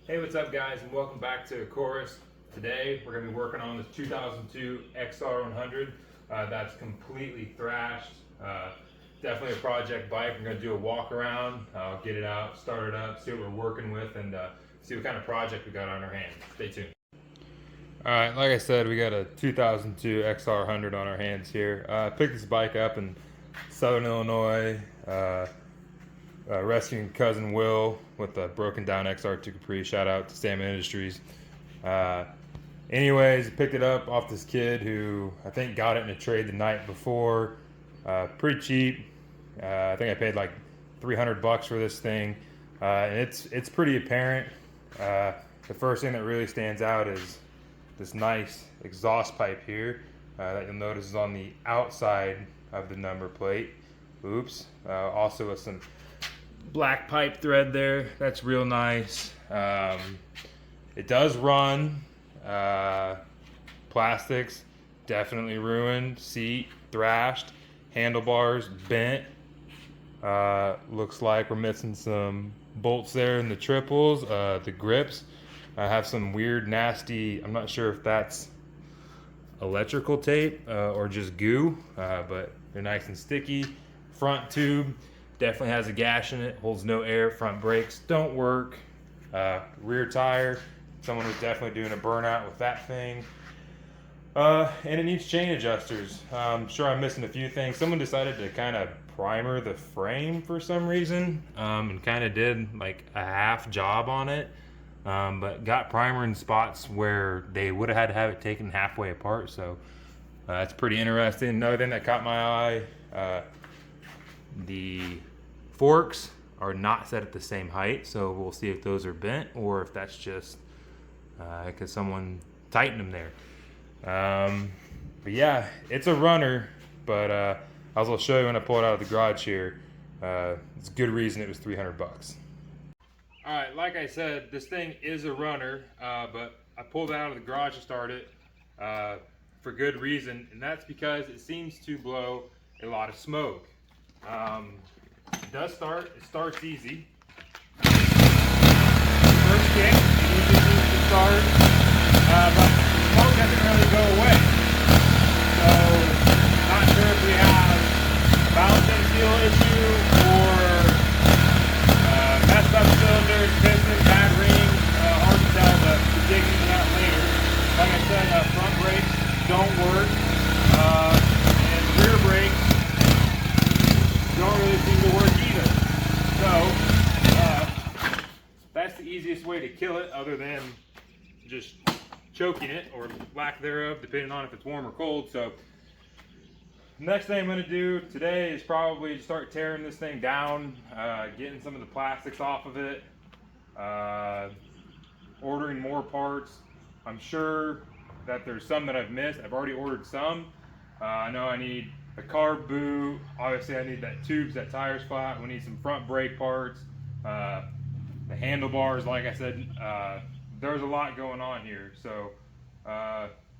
Hey, what's up guys, and welcome back to Chorus. Today we're going to be working on this 2002 XR100 that's completely thrashed. Definitely a project bike. We're going to do a walk around, get it out, start it up, see what we're working with, and see what kind of project we got on our hands. Stay tuned. Alright, like I said, we got a 2002 XR100 on our hands here. I picked this bike up in Southern Illinois, rescuing cousin Will with a broken down XR2 Capri. Shout out to Salmon Industries. Anyways, picked it up off this kid who I think got it in a trade the night before. Pretty cheap. I think I paid like $300 for this thing, and it's pretty apparent. The first thing that really stands out is this nice exhaust pipe here that you'll notice is on the outside of the number plate. Oops. Also with some black pipe thread there. That's real nice. It does run. Plastics definitely ruined. Seat thrashed. Handlebars bent. Looks like we're missing some bolts there in the triples. The grips have some weird nasty, I'm not sure if that's electrical tape or just goo, but they're nice and sticky. Front tube definitely has a gash in it, holds no air. Front brakes don't work. Rear tire, someone was definitely doing a burnout with that thing. And it needs chain adjusters. I'm sure I'm missing a few things. Someone decided to kind of primer the frame for some reason, and kind of did like a half job on it, but got primer in spots where they would have had to have it taken halfway apart. So that's pretty interesting. Another thing that caught my eye, the forks are not set at the same height, so we'll see if those are bent or if that's just because someone tightened them there. But yeah, it's a runner, but as I'll show you when I pull it out of the garage here, it's a good reason it was $300. Alright, like I said, this thing is a runner, but I pulled it out of the garage to start it for good reason, and that's because it seems to blow a lot of smoke. It does start, it starts easy. First kick, it usually seems to start, but the smoke doesn't really go away. So, not sure if we have a balancing seal issue or messed up cylinders, piston, bad ring. Hard to tell, but we'll dig into that later. Like I said, front brakes don't work, and rear brakes don't really seem to work either. So, that's the easiest way to kill it, other than just choking it, or lack thereof, depending on if it's warm or cold. So, next thing I'm going to do today is probably start tearing this thing down, getting some of the plastics off of it, ordering more parts. I'm sure that there's some that I've missed. I've already ordered some. I know I need a carb boot. Obviously I need that tubes, that tire's flat. We need some front brake parts, the handlebars. Like I said, there's a lot going on here. So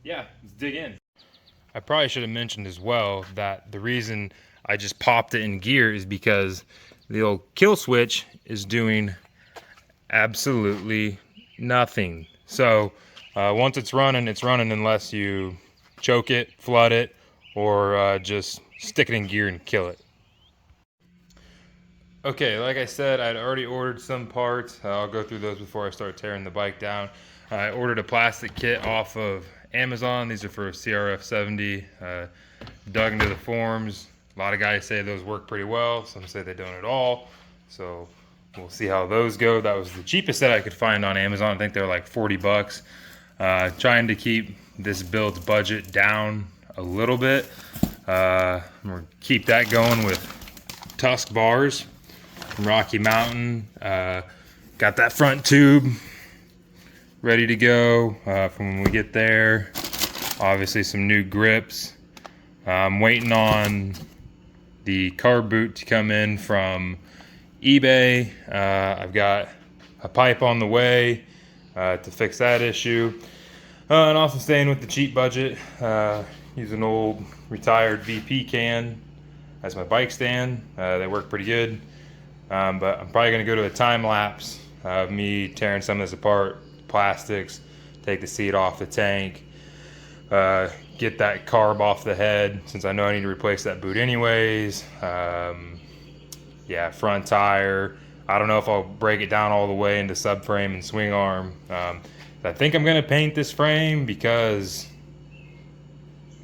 yeah, let's dig in. I probably should have mentioned as well that the reason I just popped it in gear is because the old kill switch is doing absolutely nothing. So once it's running unless you choke it, flood it, or just stick it in gear and kill it. Okay, like I said, I'd already ordered some parts. I'll go through those before I start tearing the bike down. I ordered a plastic kit off of Amazon. These are for CRF70. Dug into the forums. A lot of guys say those work pretty well. Some say they don't at all. So we'll see how those go. That was the cheapest that I could find on Amazon. I think they're like $40. Trying to keep this build's budget down a little bit. We'll keep that going with Tusk bars from Rocky Mountain. Got that front tube ready to go from when we get there. Obviously some new grips. I'm waiting on the carb boot to come in from eBay. I've got a pipe on the way to fix that issue. And also staying with the cheap budget. Use an old retired VP can as my bike stand. They work pretty good. But I'm probably going to go to a time lapse Me tearing some of this apart, plastics, take the seat off the tank, get that carb off the head since I know I need to replace that boot anyways. Yeah, front tire. I don't know if I'll break it down all the way into subframe and swing arm. I think I'm gonna paint this frame because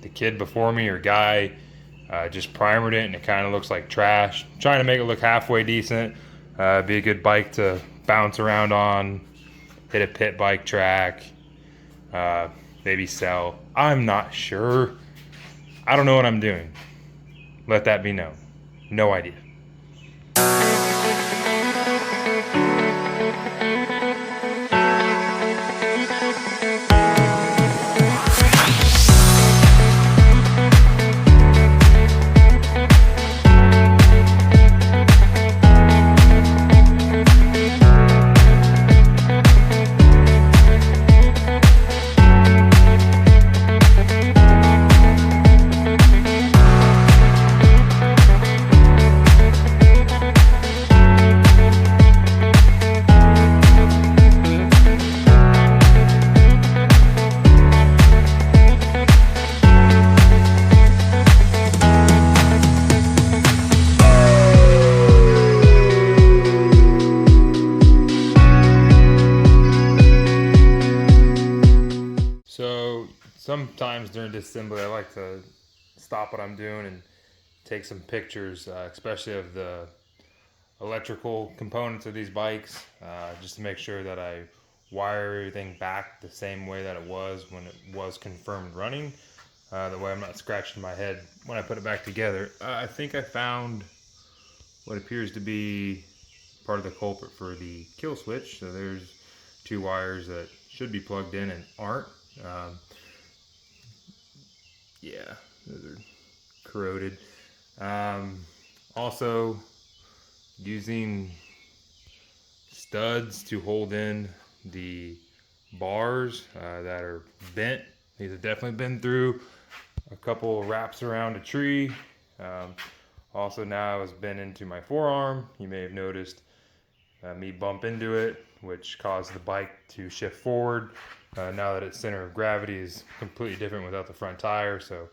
the kid before me or guy just primered it and it kind of looks like trash. I'm trying to make it look halfway decent. Be a good bike to bounce around on, hit a pit bike track, maybe sell. I'm not sure. I don't know what I'm doing. Let that be known. No idea. So sometimes during disassembly, I like to stop what I'm doing and take some pictures, especially of the electrical components of these bikes, just to make sure that I wire everything back the same way that it was when it was confirmed running. That way I'm not scratching my head when I put it back together. I think I found what appears to be part of the culprit for the kill switch. So there's two wires that should be plugged in and aren't. Yeah, those are corroded. Also, using studs to hold in the bars that are bent. These have definitely been through a couple wraps around a tree. Also now it's been into my forearm. You may have noticed me bump into it, which caused the bike to shift forward. Now that its center of gravity is completely different without the front tire. So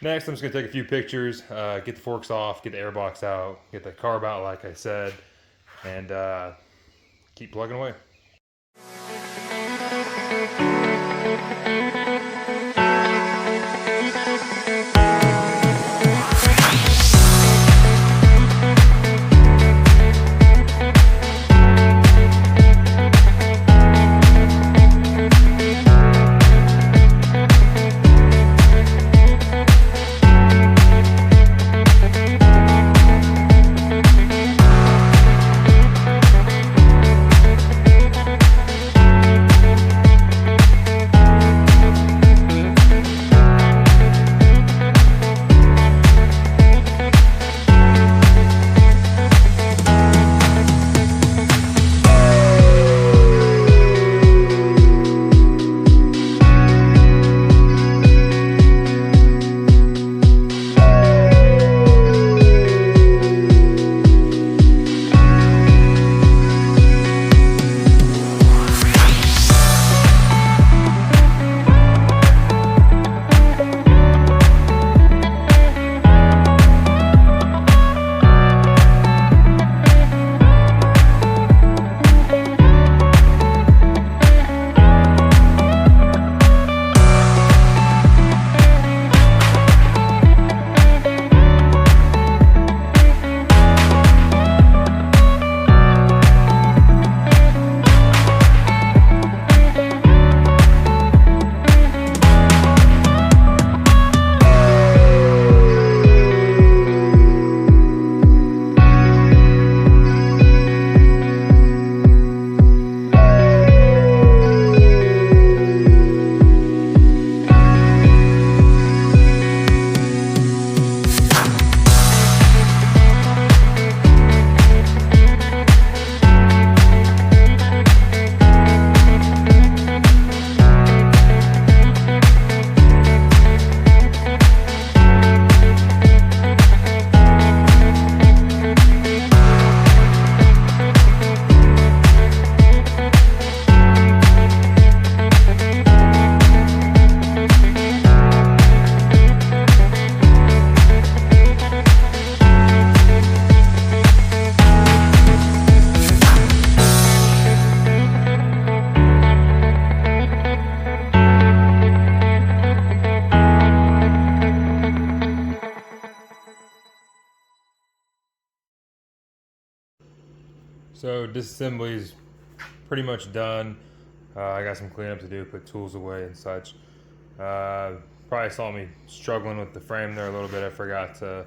next I'm just gonna take a few pictures, get the forks off, get the airbox out, get the carb out like I said, and keep plugging away. So disassembly is pretty much done. I got some cleanup to do, put tools away and such. Probably saw me struggling with the frame there a little bit. I forgot to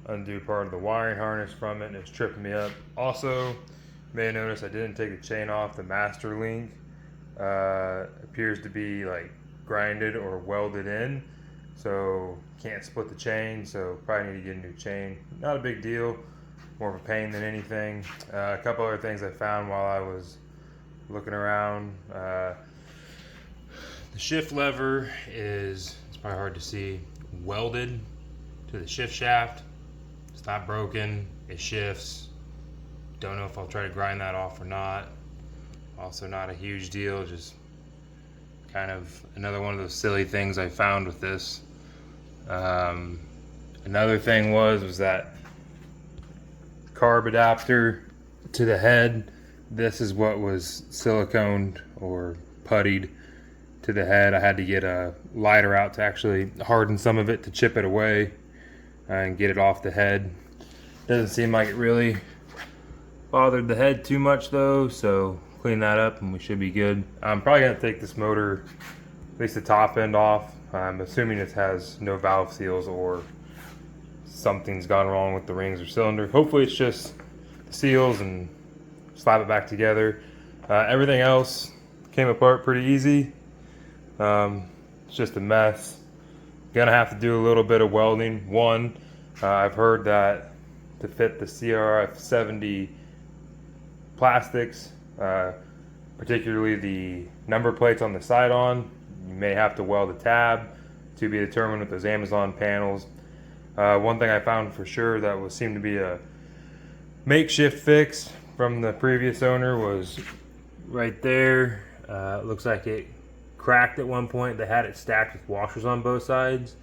undo part of the wiring harness from it, and it's tripping me up. Also, you may have noticed I didn't take the chain off. The master link appears to be like grinded or welded in, so can't split the chain, so probably need to get a new chain. Not a big deal, more of a pain than anything. A couple other things I found while I was looking around. The shift lever is, it's probably hard to see, welded to the shift shaft. It's not broken, it shifts. Don't know if I'll try to grind that off or not. Also not a huge deal, just kind of another one of those silly things I found with this. Another thing was that carb adapter to the head. This is what was siliconed or puttied to the head. I had to get a lighter out to actually harden some of it to chip it away and get it off the head. Doesn't seem like it really bothered the head too much though, so clean that up and we should be good. I'm probably gonna take this motor, at least the top end, off. I'm assuming it has no valve seals or something's gone wrong with the rings or cylinder. Hopefully it's just the seals, and slap it back together. Everything else came apart pretty easy. It's just a mess. Gonna have to do a little bit of welding. I've heard that to fit the XR100 plastics, particularly the number plates on the side-on, you may have to weld a tab, to be determined with those Amazon panels. One thing I found for sure that seemed to be a makeshift fix from the previous owner was right there. Looks like it cracked at one point. They had it stacked with washers on both sides.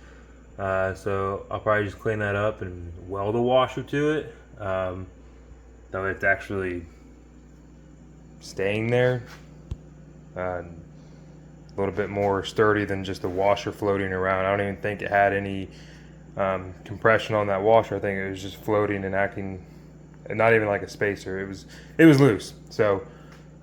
So I'll probably just clean that up and weld a washer to it. Though it's actually staying there. A little bit more sturdy than just a washer floating around. I don't even think it had any compression on that washer. I think it was just floating and acting not even like a spacer. It was loose. So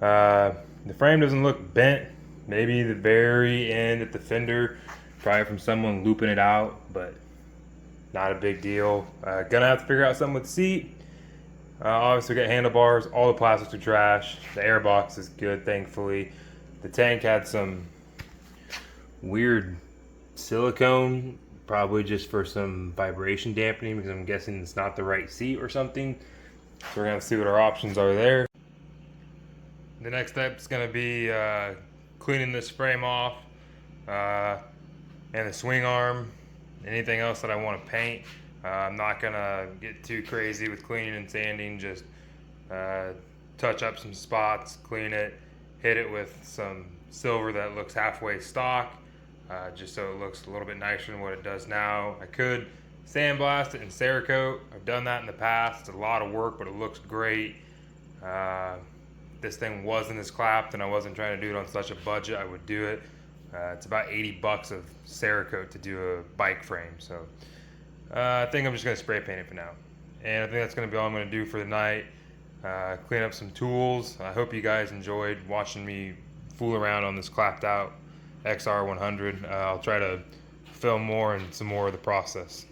the frame doesn't look bent. Maybe the very end at the fender, probably from someone looping it out, but not a big deal. Gonna have to figure out something with the seat. Obviously got handlebars. All the plastics are trash. The airbox is good, thankfully. The tank had some weird silicone, probably just for some vibration dampening, because I'm guessing it's not the right seat or something. So we're gonna see what our options are there. The next step is gonna be cleaning this frame off and the swing arm. Anything else that I want to paint. I'm not gonna get too crazy with cleaning and sanding. Just touch up some spots, clean it, hit it with some silver that looks halfway stock, just so it looks a little bit nicer than what it does now. I could sandblast it and Cerakote. I've done that in the past. It's a lot of work, but it looks great. This thing wasn't as clapped and I wasn't trying to do it on such a budget, I would do it. It's about 80 bucks of Cerakote to do a bike frame. So I think I'm just gonna spray paint it for now. And I think that's gonna be all I'm gonna do for the night. Clean up some tools. I hope you guys enjoyed watching me fool around on this clapped out XR100. I'll try to film more and some more of the process.